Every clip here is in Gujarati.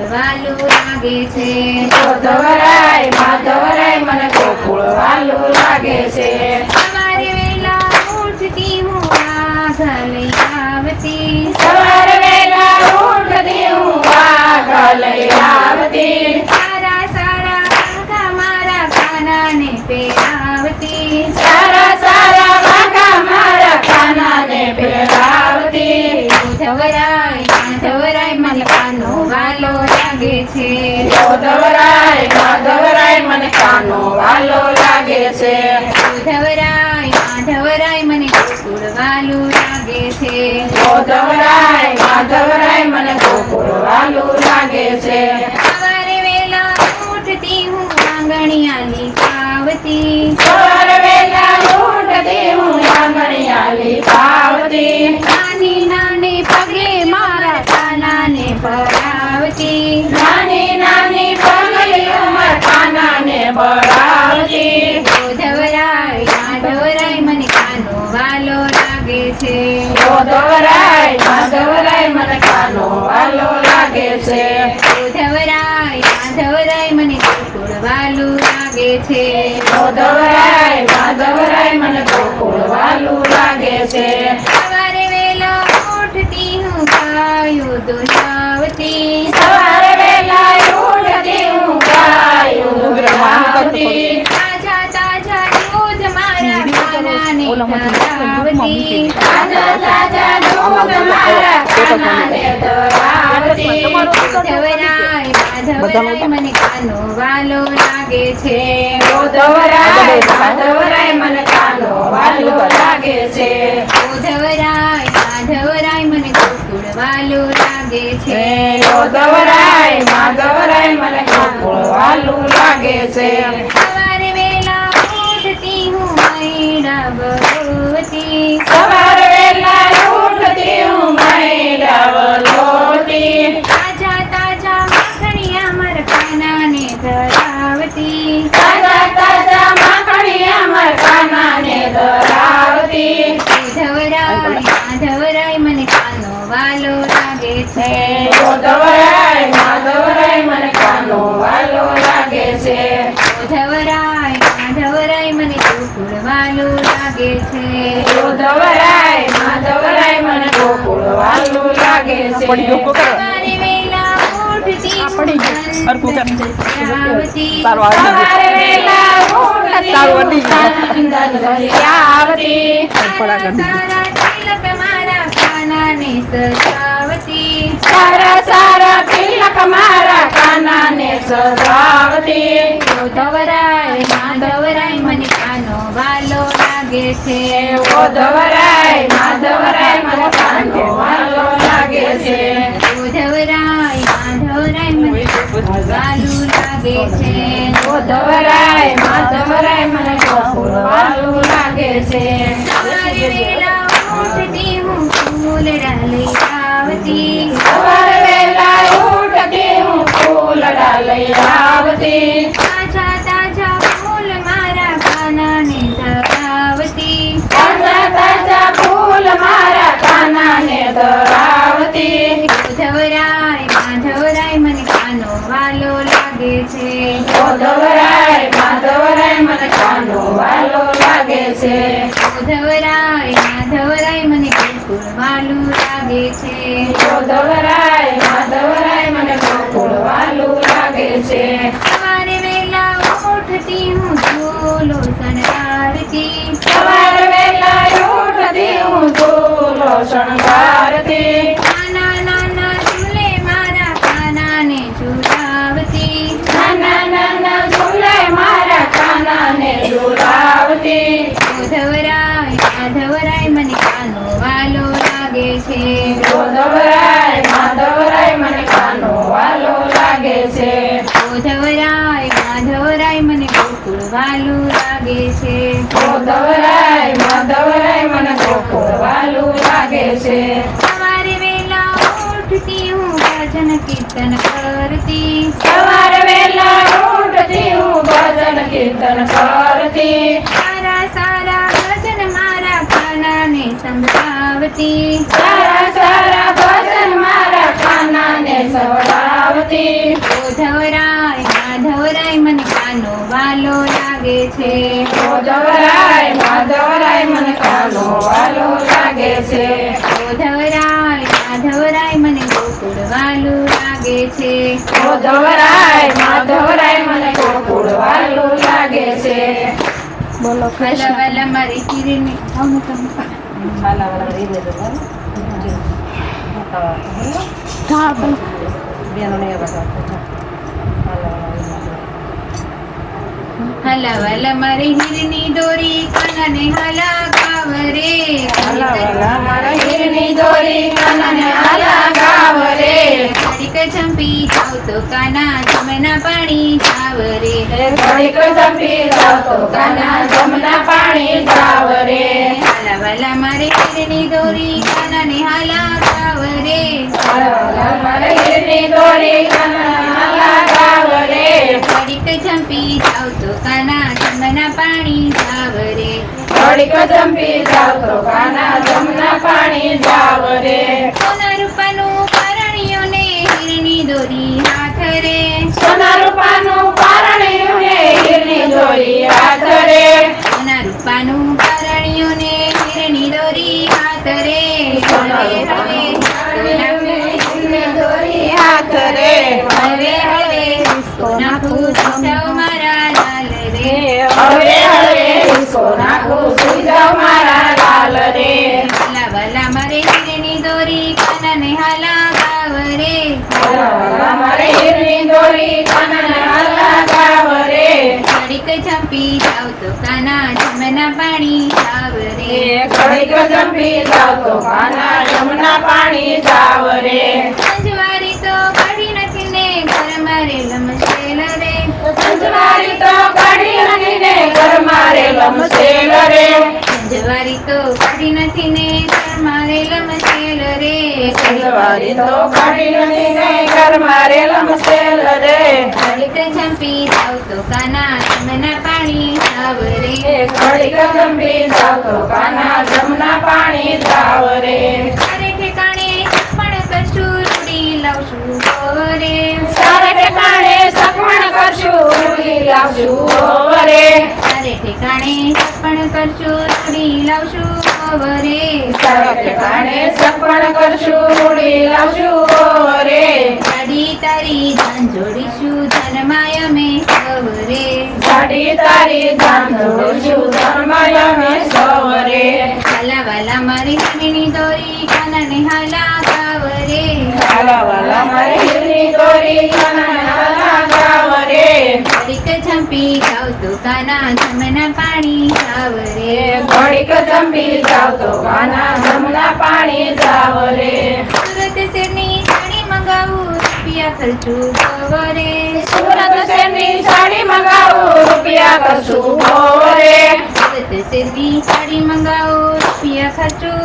વાલું લાગે છે જોધવરાય માધવરાય મને ગોકુળ વાલું લાગે છે સવારે વેલા ઉઠતી હું વાઘ લઈ આવતી સવાર વેલા ઉઠતી હું વાઘ લઈ આવતી સારા સારા વાઘા મારા કાનાને પહેરાવતી સારા સારા વાઘા મારા કાનાને પહેરાવતી જોધવરાય માધવરાય મને કાનો વાલો લાગે છે જોધવરાય માધવરાય મને કાનો વાલો લાગે છે જોધવરાય માધવરાય મને ગોકુળ વાલું લાગે છે જોધવરાય માધવરાય મને ગોકુળ વાલું લાગે છે સવારે વેલા ઉઠતી હું આંગણિયાની પાવતી સવાર વેલા ઉઠતી હું આંગણિયાલી પાવતી નાની નાની પગલે મારા કાનાને ભરાવતી નાની નાની પગલીઓમાં કાનાને ભરાવતી જોધવરાય માધવરાય મને કાનો વાલો લાગે છે જોધવરાય માધવરાય મને કાનો વાલો લાગે છે જોધવરાય માધવરાય મને ગોકુળ વાલું લાગે છે જોધવરાય માધવરાય મને ગોકુળ વાલું લાગે છે સવારે વેલા ઉઠતી હું ગાયું દોલાવતી સવારે વેલા ઉઠતી હું ગાયું દુરાવતી તાજા તાજા દૂધ મારા કાનાને ધરાવતી તાજા તાજા દૂધ મારા કાનાને ધરાવતી જોધવરાય માધવરાય મને કાનો વાલો લાગે છે જોધવરાય માધવરાય મને કાનો વાલો લાગે છે જોધવરાય માધવરાય મને ગોકુળ વાલો લાગે છે જોધવરાય માધવરાય મને ગોકુળ વાલું લાગે છે સવારે વેલા ઉઠતી હું મૈડા બરોવતી સવાર વેલા ઉઠતી હું મૈડાવલોતી તાજા તાજા માખણિયા મારા કાનાને ધરાવતી તાજા તાજા માખણીયા મારા કાનાને ધરાવતી જોધવરાય માધવરાય મને કાનો વાલો લાગે છે જોધવરાય માધવરાય મને કાનો વાલો લાગે છે જોધવરાય માધવરાય મને ગોકુળ વાલું લાગે છે જોધવરાય માધવરાય મને ગોકુળ વાલું લાગે છે સવારે વેલા ઉઠતી હું ધરાવતી સવારે વેલા ઉઠતી હું ધરાવતી સારા તિલક મારા કાનાને સજાવતી સારા સારા તિલક મારા કાનાને સજાવતી જોધવરાય માધવરાય મને કાનો વાલો લાગે છે જોધવરાય માધવરાય મને કાનો વાલો લાગે છે જોધવરાય માધવરાય મને વાલું લાગે છે જોધવરાય માધવરાય મને ગોકુળ વાલું લાગે છે સવારે વેલા ઉઠતી હું ફૂલડા લઈ આવતી સવાર વેલા ઉઠતી હું ફૂલડા લઈ આવતી તાજા તાજા ફૂલ મારા કાનાને ધરાવતી તાજા તાજા ફૂલ મારા કાનાને ધરાવતી જોધવરાય માધવરાય મને કાનો વાલો લાગે છે જોધવરાય માધવરાય મને કાનો વાલો લાગે છે જોધવરાય માધવરાય મને ગોકુળ વાલું લાગે છે જોધવરાય માધવરાય મને ગોકુળ વાલું લાગે છે સવારે વેલા ઉઠતી હું ઝૂલો શણગારતી સવાર વેલા ઉઠતી હું ઝૂલો શણગારતી નાના નાના ઝૂલે મારા કાનાને ઝુલાવતી નાના નાના ઝૂલે મારા કાનાને ઝુલાવતી જોધવરાય માધવરાય મને કાનો વાલો લાગે છે જોધવરાય માધવરાય મને કાનો વાલો લાગે છે જોધવરાય માધવરાય મને ગોકુળ વાલું લાગે છે જોધવરાય માધવરાય મને ગોકુળ વાલું લાગે છે સવારે વેલા ઉઠતી હું ભજન કીર્તન કરતી સવાર વેલા ઉઠતી હું ભજન કીર્તન કરતી સારા સારા ભજન મારા કાનાને સંભળાવતી સારા સારા ભજન મારા કાન કાનાને સવડાવતી. માધવરાય મને કાનો વાલો લાગે છે. માધવરાય મને કાનો વાલો લાગે છે. માધવરાય મને ગોકુળ વાલું લાગે છે. માધવરાય મને ગોકુળ વાલું લાગે છે. બોલો વાલા મારી હિરની હલાવાલા મારી હિરની દોરી કાનાને હલા રે. મારા હીરની દોરી કાનાને હલાગાવ રે. ઘડીક ચંપી જાવ તો કાના જમના પાણી જાવ રે. ઘડીક ચંપી જાવ તો કાના જમના પાણી જાવ રે. હલાવાલા મારી હિરની દોરી કાનાને હલા રે. મારા હીરની દોરી કાનાને હલાગાવ રે. ઘડીક ચંપી જાવ તો કાના જમના પાણી જાવ રે. ઘડીક ચંપી જાવ તો કાના જમના પાણી જાવ રે. સોના રૂપાનું પરણિયોને હિરની દોરી હાથ રે. સોના રૂપાનું પારણિયું ને હીરની દોરી હાથ રે. સોના રૂપાનું પરણિયોને હિરની દોરી હાથ રે. હીરની દોરી હાથ રે. હવે નાખું સૌ મારા લાલ રે. હવે નાખું સુઈ જાવ મારા લાલ રે. હલાવાલા મારે હિરની દોરી કાનાને હલાગાવ રે. મારે હીરની દોરી કાનાને હલાગાવ રે. ઘડીક ચંપી જાવ તો કાના જમના પાણી જાવ રે. ઘડીક ચંપી જાવ તો કાના જમના પાણી જાવ રે. સંજવારી તો કાઢી નથી ને ઘર મારે લમસેલ રે. સંજવારી તો કાઢી નથી ને ઘર મારે લમસેલ રે. સંજવારી તો કાઢી નથી ને ઘર મારે લમસેલ રે. સંજવારી તો કાઢી નથી ને ઘર મારે લમસેલ રે. ઘડીક ચંપી જાવ તો કાના જમના પાણી જાવ રે. ઘડીક ચંપી જાવ તો કાના જમના પાણી જાવ રે. સારે ઠેકાણે પણ કરશું રૂડી લાવશું રે. સારે ઠેકાણે સપણ કરશું રૂડી લાવશું રે. સારે ઠેકાણે પણ કરશું રૂડી લાવશું રે. સારે ઠેકાણે સપણ કરશું રૂડી લાવશું રે. ગાડી તારી જાન જોડીશું ધનમાય અમે સૌ રે. સાડી તારી જાન જોડીશું ધર્માય અમે સૌ રે. હલાવાલા મારી હિરની દોરી કાનાને હલાગાવ રે. હલાવાલા મારી હીરની દોરી કાનાને હલાગાવ રે. ઘડીક ચંપી જાવ તો કાના જમના પાણી જાવ રે. ઘડીક ચંપી જાવ તો કાના જમના પાણી જાવ રે. સુરત શેરની સાડી મંગાવું રૂપિયા ખર્ચું રે. સુરત શહેરની સાડી મંગાવું રૂપિયા કરશું રે. સુરત શેરની સાડી મંગાવું રૂપિયા ખર્ચું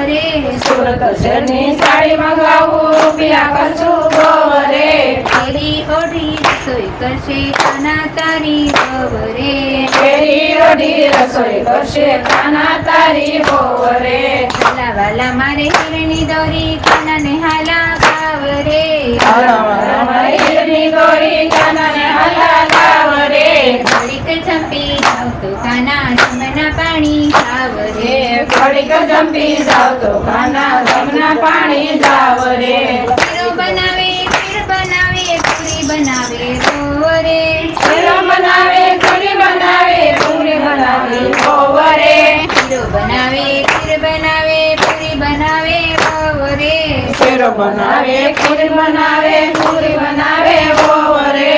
રે. સુરત શહેરની સાડી મંગાવું રૂપિયા કરશું રે. તેરી ઓઢી રસોઈ કરશે કાના તારી રે. ફેરી રોઢી રસોઈ કરશે કાના તારી બહુ રે. હલાવાલા મારે હિરની દોરી કાનાને હલાગાવ રે. હલાવાલા મારી હીરની દોરી કાનાને હલાગાવ રે. ઘડીક ચંપી જાવ તો કાના જમના પાણી જાવ રે. ઘડીક ચંપી જાવ તો કાના જમના પાણી જાવ રે. શીરો બનાવે ખીર બનાવે પૂરી બનાવે રે. શીરો બનાવે પૂરી બનાવે પૂરી બનાવે બહુ રે. શીરો બનાવે ખીર બનાવે પૂરી બનાવે રે. શીરો બનાવે ખીર બનાવે પૂરી બનાવે બહુ રે.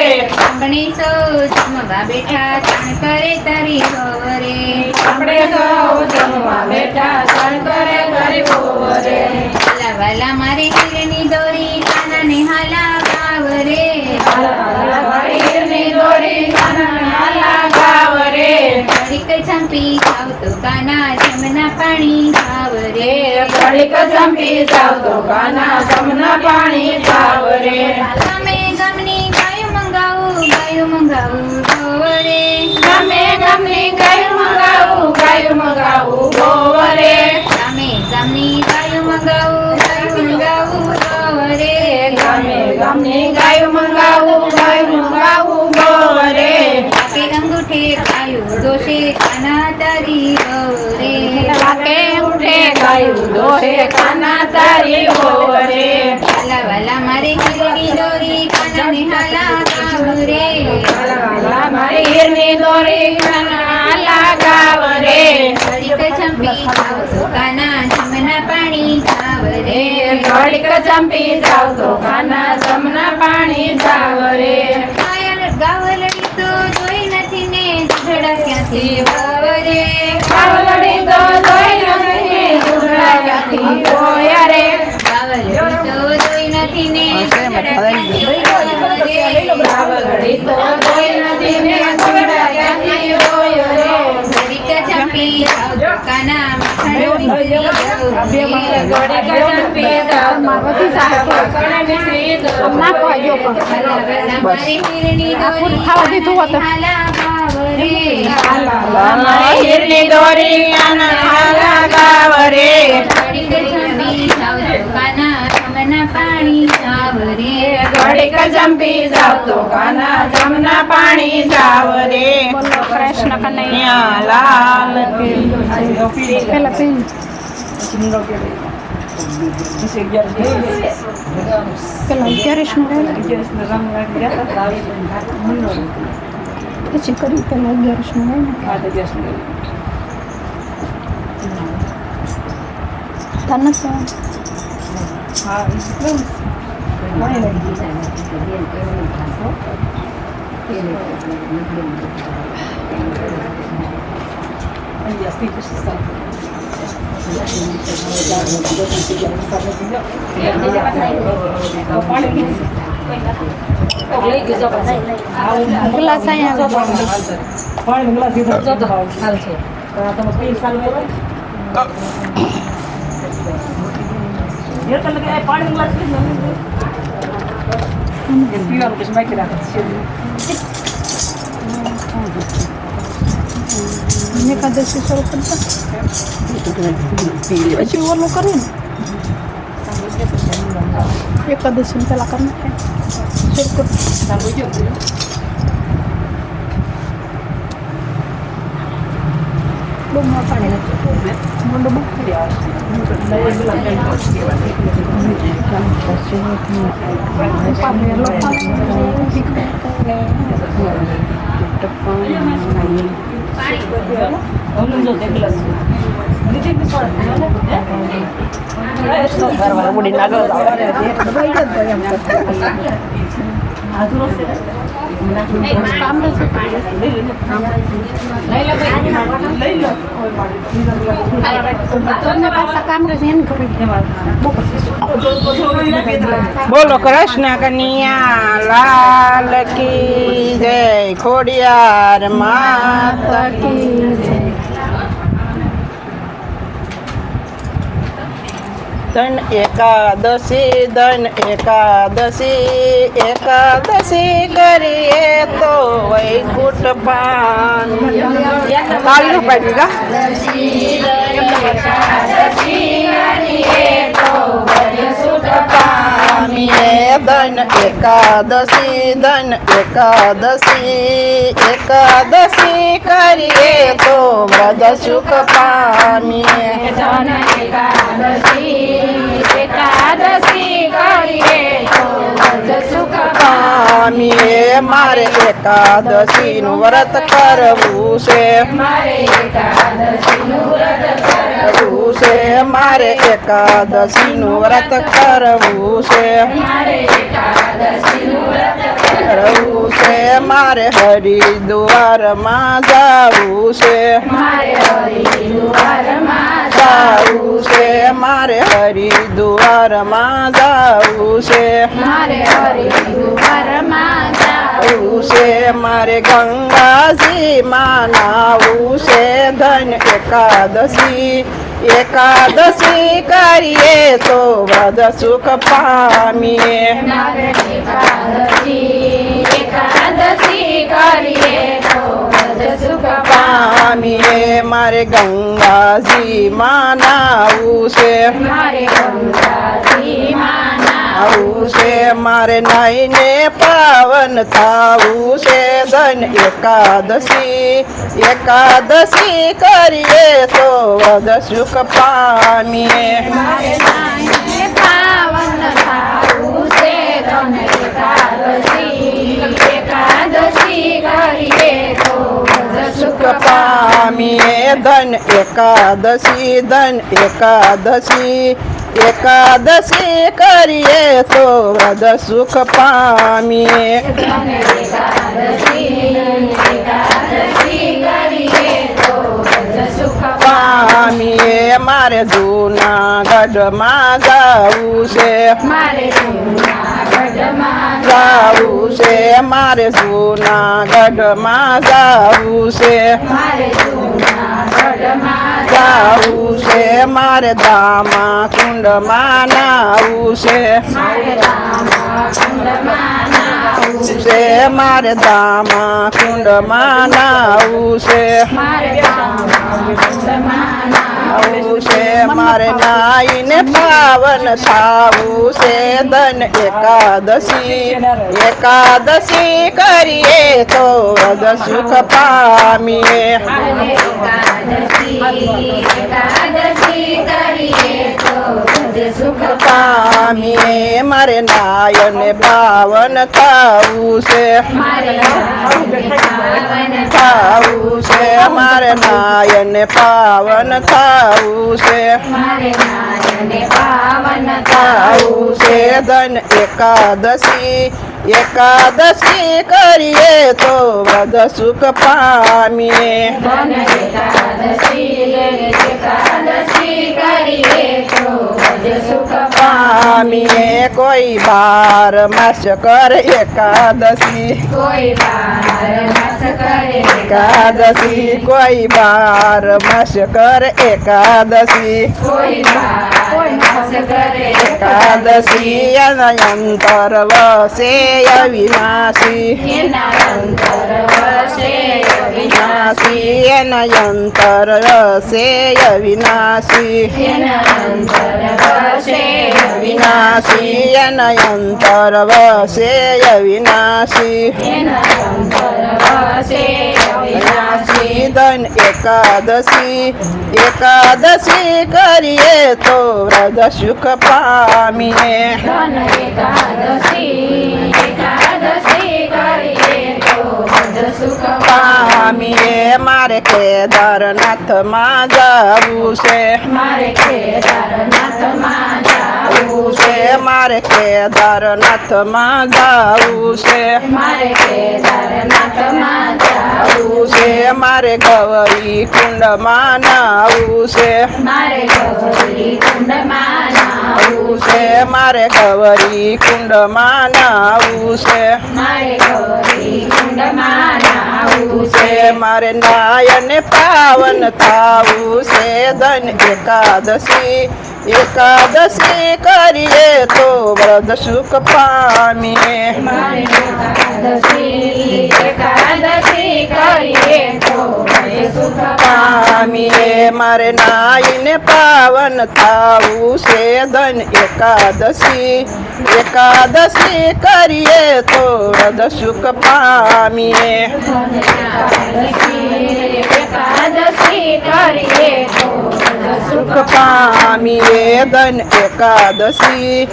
આપણે સૌ જમવા બેઠા તાણ કરે તારી રે. આપણે સૌ જમવા બેઠા સણ કરે ગરીબો રે. હલાવાલા મારી હિરની દોરી કાનાને હલાગાવ રે. હલાવાલા મારી હીરની દોરી કાનાને હલાગાવ રે. ઘડીક ચંપી જાવ તો કાના જમના પાણી જાવ રે. ઘડીક ચંપી જાવ તો કાના જમના પાણી જાવ રે. તમે ગામની ગાયું મંગાવું રે. ગમે ગમની ગાયું મંગાવું બહુ રે. તમે ગામની ગાયું મંગાવું રે. દોષે કાના તારી રે વાકે ઉઠે ગાયું દોષે કાના તારી રે વાલા વાલા મારી હિરણી દોરી કાનાને હાલા ગાવ રે વાલા મારી હિરની દોરી કાના ગાવ રે ઘડીક ચંપી જાવ તો કાના જમના પાણી જાવ રે ઘડીક ચંપી જાવ તો કાના જમના પાણી જાવ રે ગાવલડી તો જોઈ નથી ને ઝઘડા ક્યાંથી વાવરે ગાવલડી તો જોઈ નથી ને ઝઘડા ક્યાંથી હોય રે ગાવલડી તો જોઈ નથી ને ઝઘડા ક્યાંથી વાવરે ગાવલડી તો જોઈ નથી ને ઝઘડા ક્યાંથી હોય રે ઘડીક ચંપી જાવ તો કાના મખણ ઘડીક ચંપી જાવ તો કાના મિશ્રી દો મારી હિરણી દોરી હાલા ગાવ રે મારી હિરની દોરી કાના હાલા ગાવ રે ઘડીક ચંપી જાવ તો કાના જમના પાણી જાવ રે ઘડીક ચંપી જાવ તો કાના જમના પાણી જાવ રે કૃષ્ણ કનૈયા લાલ પછી કર્યું પેલા 11 ગ્લાસ એકાદશી શરૂ કરતા પછી ઓલું કરવું ને એકાદશી પેલા કરી નાખે બહુ પાણી બોલો કૃષ્ણ કનૈયા લાલ કી જય ખોડિયાર માતા કી જય ધન એકાદશી કરીએ તો વૈકુંઠ પાન તાળી પાડી ગા ધન એકાદશી કરીએ તો વ્રજ સુખ પામીએ એકાદશી કરીએ તો વ્રજ સુખ પામીએ મારે એકાદશી નું વ્રત કરવું છે મારે એકાદશી નું વ્રત કરવું છે મારે એકાદશી નું વ્રત કરવું છે મારે હરિદ્વારમાં જાવું છે મારે હરિદ્વારમાં જાવું છે મારે ગંગાજીમાં નાવું છે ધન એકાદશી કરીએ તો વ્રજ સુખ પામીએ મારે ગંગાજીમાં નાવું છે છે મારે નાઈને પાવન થાવું છે ધન એકાદશી એકાદશી કરીએ તો વદ સુખ પામીએ મારે નાઈને પાવન થાવું છે ધન એકાદશી એકાદશી કરીએ તો વદ સુખ પામીએ ધન એકાદશી એકાદશી કરીએ તો વદ સુખ પામીએ ધન એકાદશી કરીએ તો વદ સુખ પામીએ મારે જૂનાગઢમાં જાવું છે મારે જૂનાગઢમાં જાવું છે મારે જૂનાગઢમાં જાવું છે મારે જૂનાગઢમાં જાવું છે મારે દામા કુંડમાં નાવું છે મારે રામકુંડમાં નાવું છે મારે દામા કુંડમાં નાવું છે મારે રામકુંડમાં નાવું છે મારે નાઈને પાવન થાવું છે ધન એકાદશી કરીએ તો વદ સુખ પામીએ એકાદશી કરીએ તો વદ સુખ પામીએ મારે નાયને પાવન થાવું છે મારે પાવન થાવું છે મારે નાયને પાવન થાવું છે મારે નાયને પાવન થાવું છે ધન એકાદશી કરીએ તો વદ સુખ પામીએ ધન એકાદશી કરીએ તો વદ સુખ પામીએ કોઈ 12 માસ કરે એકાદશી કોઈ બાર માસ કરે એકાદશી કોઈ 12 માસ કરે એકાદશી કોઈ બાર માસ કરે એકાદશી અનંતર વસે અવિનાશી એના અંતર વસે વિનાશી અનંતર વસે અવિનાશી એના અંતર વસે વિનાશી અનંતર વસે અવિનાશી એના અંતર વસે વિનાશી ધન એકાદશી કરીએ તો વ્રત સુખ પામીએ ધન એકાદશી કરીએ તો વદ સુખ પામીએ મારે કેદારનાથમાં જાવું છે મારે કેદારનાથમાં જાવું છે મારે કેદારનાથમાં જાવું છે મારે કેદારનાથમાં જાવું છે મારે ગૌરી કુંડમાં નાવું છે મારે ગૌરી કુંડમાં નાવું છે મારે ગૌરી કુંડમાં નાવું છે મારે ગૌરી કુંડમાં નાવું છે મારે નાયને પાવન થાવું છે ધન એકાદશી કરીએ તો વ્રત સુખ પામીએ મારે એકાદશી કરીએ તો વદ સુખ પામીએ મારે નાઈને પાવન થાવું છે ધન એકાદશી કરીએ તો વ્રત સુખ પામીએ એકાદશી કરીએ તો વદ સુખ પામીએ ધન એકાદશી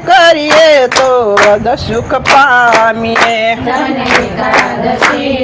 કરીએ તો વ્રત સુખ પામીએ ધન એકાદશી